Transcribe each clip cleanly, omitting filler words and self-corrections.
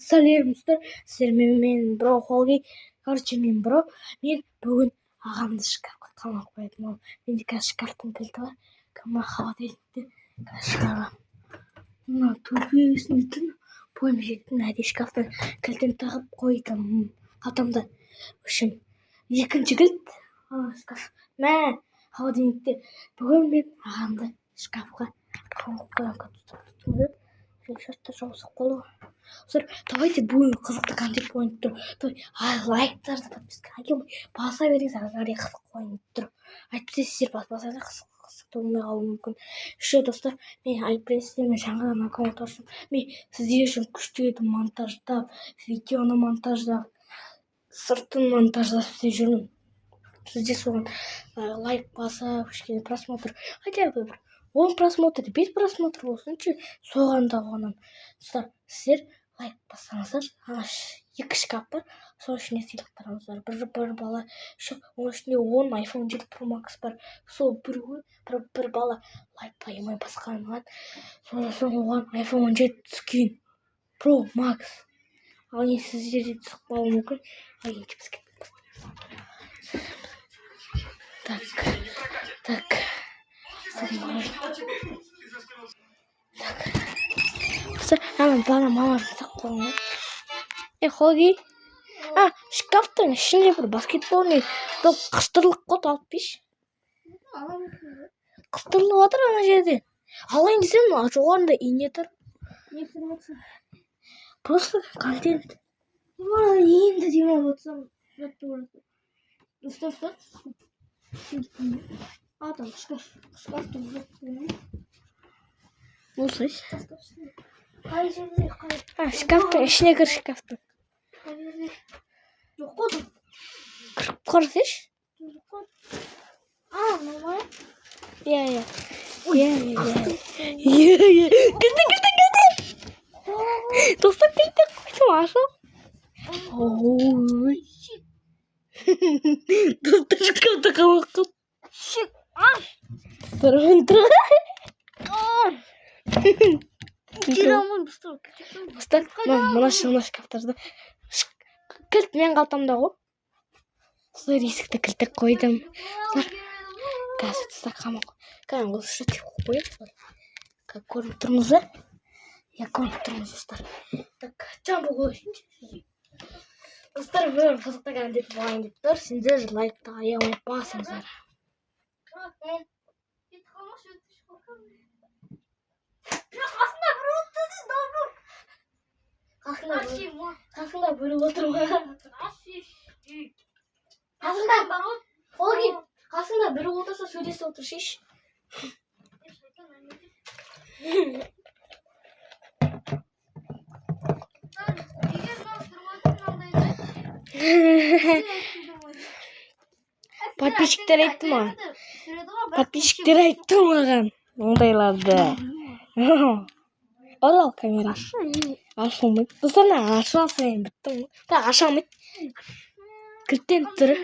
Сәлеметсіздер, сіздермен мен бро Холги. Короче, мен бүгін ағамды шкафқа қамап қоядым. Ол менде қазір шкафтың кілті бар. Кімі хава дейді. Шкафқа. Мына төбесіне түн бойым жеттім. Әдейі шкафтың кілтін тағып қойдым. Қалтамда үшін екінші кілт. Шкаф. Мә, хава дейді. Бүгін мен ағамды шкафқа қамап қоямын. Сейчас жаусы қолы. Давайте будем қызықты контент қойып тұр. Лайктарды, подписка баса беріңіз, ағари қызық қойып тұр. Әйтпесе сіздер баспасаңыздар қызықты болмай қалуы мүмкін. Еще достар, мен айтпен сіздермен жаңадан аккаунт аштым. Мен сіздер үшін күшті етіп монтаждап, видеоны монтаждап, сыртын монтаждап істеп жүрмін. Сіздер соған лайк басып, кішкене просмотр, хотя бы бір 10 просмотр, 5 просмотр болсын, соған да қуанамын. Сіздер лайк бассаңыздар, екі шкаф бар, сол ішіне сыйлық тарамыздар. Бір бала, оның ішінде 10 iPhone 7 Pro Max бар. Сол бір бала лайк қоймай басқанған. Соң оған iPhone 17 түскен Pro Max. Ал не сіздерде түсіп қалуы мүмкін. Ал енді бізге. Так. Мама жасап қойған. Холги. Шкафтың ішінде бір баскетболный доп қыстырылып қойды, алып берші. Қыстырылып отыр ана жерде. Алайын десем, жоғарында ине тұр. Не сұрмақсың? Просто контент. Енді демеп отырсам, жатты орасы. Достар. Там шкафтың жоқ. Болсайш. Шкафтың ішіне кір, шкафтың. Жоқ қойдым. Кіріп қарсайш. Нормально? Иә. Кілті. Достар, кілті қойдым, ашу. Ой. Достар, шкафты қамақ қып. Тұрғын. Достар, мына шкафтарды кілт мен қалтамда ғой. Солар есікті кілтік қойдым. Қазір достар қамақ. Қазір осы шатик қойып. Как көріп тұрмыз ба? Көріп тұрмыз достар. Так, жамбы қойып. Достар, бір қызықты контент болайын деп тұр. Сендер лайкты аямай басыңыздар. Қасында бір отырма. Қасында бір отырса сөйлесіп отыршыш. Подписчиктер айтты маған ондайларды. Орал камера. Ашылмайды. Достарына ашу алсайын біттім. Аша алмайды. Кілттен түрі.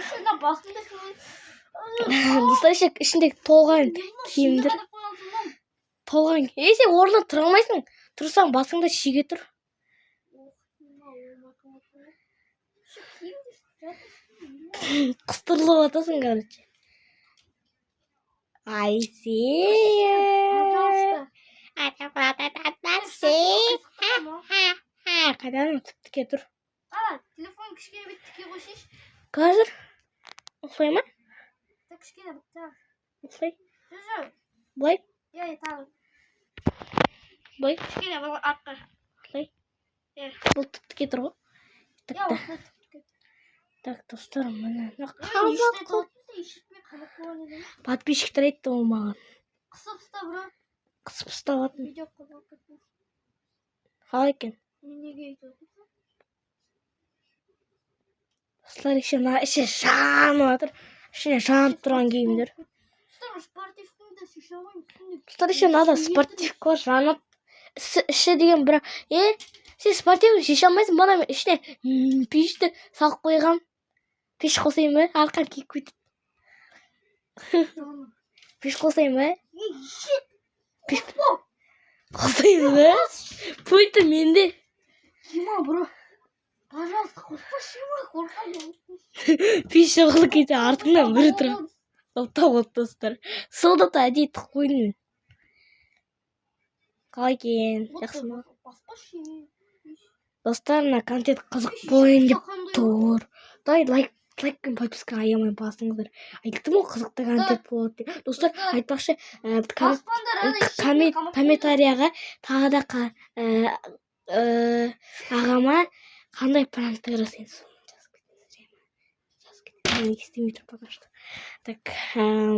Достар, ішіндегі толған киімдер. Толған. Сен орнына тұра алмайсың. Тұрсаң басыңда шеге тұр. Қыстырылып атасың, короче. I see you. Қайдан тіке тұр? Телефон кішкене беттіке қойшыш. Қазір? Осылай ма? Кішкене бітті. Осылай? Жүзі. Бұлай? Тағы. Бұлай? Кішкене бұл артқа. Осылай? Бұл тіке тұр ғой? Так, достар, міне. Подписчиктер айтты ол маған. Қысып ұста, бро. Қысып ұсталатын. Видео қолдап кетті. Қалай екен? Мен неге айтып отырсың? Достар, іші жанып жатыр. Ішіне жанып тұрған киімдер. Достар, спортивтің де шеше қойым. Достар, іші надо спортивқа жанып. Іші деген бірақ. Сен спортивін шеше алмайсың. Бана мен ішіне пешті салып қойғам. Пеш қосайын ба? Арқан киіп кетіп. Пеш қосайын ба? Пеш қосайын ба? Пульті менде. Шима, бро. Пожалуйста, қоспа Шима, қорқамын. Пеш жоғылып кетсе артыңнан бірі тұрады. Тоқтап от достар. Солда да әдейі тық қойдым. Қалай екен? Жақсы ма? Баспа Шима. Достар, мына контент қызық болайын деп тұр. Лайк пен подписканы аямай басыңыздар. Айттым ғой қызықты контент болады деп. Достар, айтпақшы, комментарияға тағы да ағама қандай пранкті жасайын соны жазып кетіңіздер. Мен істемей тұр пока что. Так,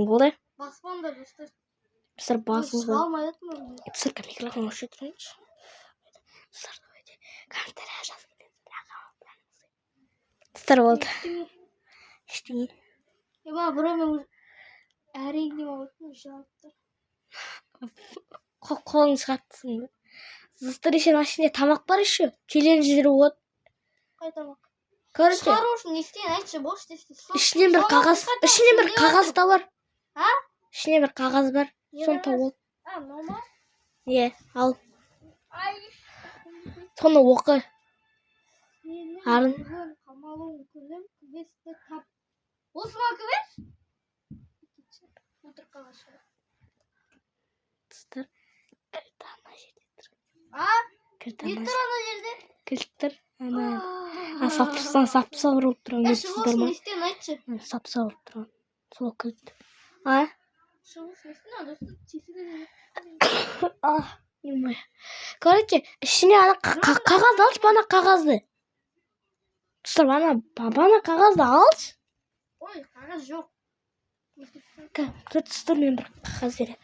болды. Баспаңдар, достар. Достар, басыңыздар. Алмай жатырмын. Достар, микрофон өшіре тұрайыншы. Достар, давайте комментария жазып кетіңіздер ағама. Достар, болды. Ештеңе. Ема, бро, мен әрең деп алатын жауаптар. Қолың шығарттысың. Достар, еще на ішінде тамақ бар еще. Челлендждер болады. Қай тамақ? Короче, Шығару үшін не істейін, айтшы, бош істейсің. ішінен бір қағаз да бар. А? Ішінен бір қағаз бар. Соны тауып А, нормал? Е, ал. Ай. Соны оқы. Арын. Қамалуым күнім, күвесті тап. Осы ма күвес? Отыр қағашы. Достар, кілт ана жерде тұр. А? Не тұр ана жерде? Кілт тұр. Сапса ұрылып тұрған. Шығылсын не істейін, айтшы. Сапса ұрылып тұрған. Сол кілт. А? Шығылсын не істейін, достар, тесігі. Не моя. Короче, ішіне ана қағазды алшы, бана қағазды. Достар, бана қағазды алшы. Ой, қағаз жоқ. Достар, мен бір қағаз берем.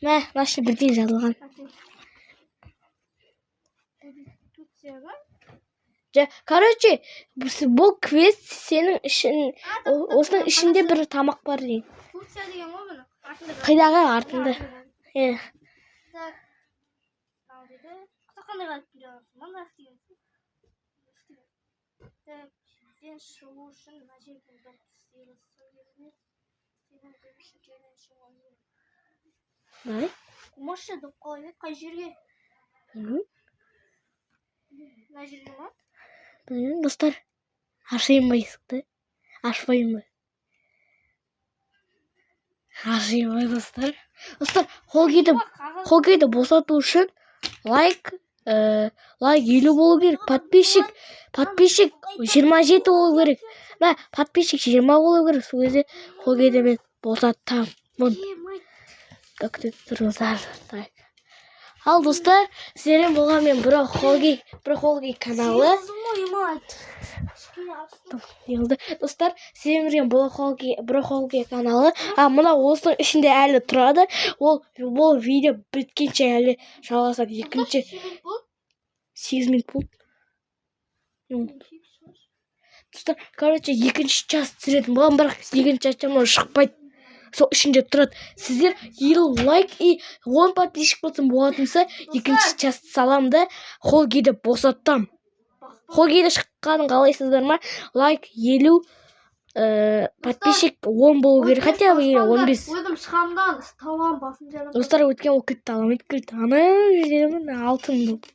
Мә, нашы бірден жазылған. Короче, бұл квест сенің осының ішінде бір тамақ бар дейін. Турция деген ғой бұны. Қайдағы артында. Так. Қандай қалып келесің? Мына істейсің. Так, сен шығу үшін мына жерден бір істейсің. Сенің бірінші жерден шығуың. Бай? Қумашы деп қалай, қай жерге? Мына жерге ма? Білмеймін, достар. Ашайын ба есікті? Ашпайын ба? Ашайын ба, достар? Достар, Холгейді босату үшін лайк 50 болу керек. Подписчик 27 болу керек. Подписчик 20 болу керек. Сол кезде Холгейді мен босатамын. Как ты тұрыңыздар. Ал достар, сіздермен болған мен Бро Холги каналы. Достар, сіздермен Бро Холги каналы. Мына осының ішінде әлі тұрады. Ол видео біткенше әлі жалғасады. Екінші 8 минут болды. Достар, короче, екінші час түсіретін болған, бірақ екінші часымнан шықпайды. Сол ішінде тұрады. Сіздер 50 лайк и 10 подписчик болсын болатынса, екінші час салам да Холгейді босаттам. Холгейді шыққанын қалайсыздар ма? Лайк 50, подписчик 10 болу керек. Хотя бы 15. Өзім шығамдан талғам басын жарым. Достар, өткен ол кілтті аламайды кілтті. Ана жерден алтын болды.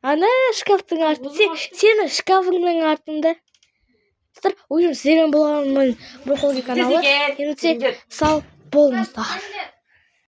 Ана шкафтың артында. Сені шкафыңның артында. Достар, ойым сіздермен болған Бро Холги каналы. Сау болыңыздар.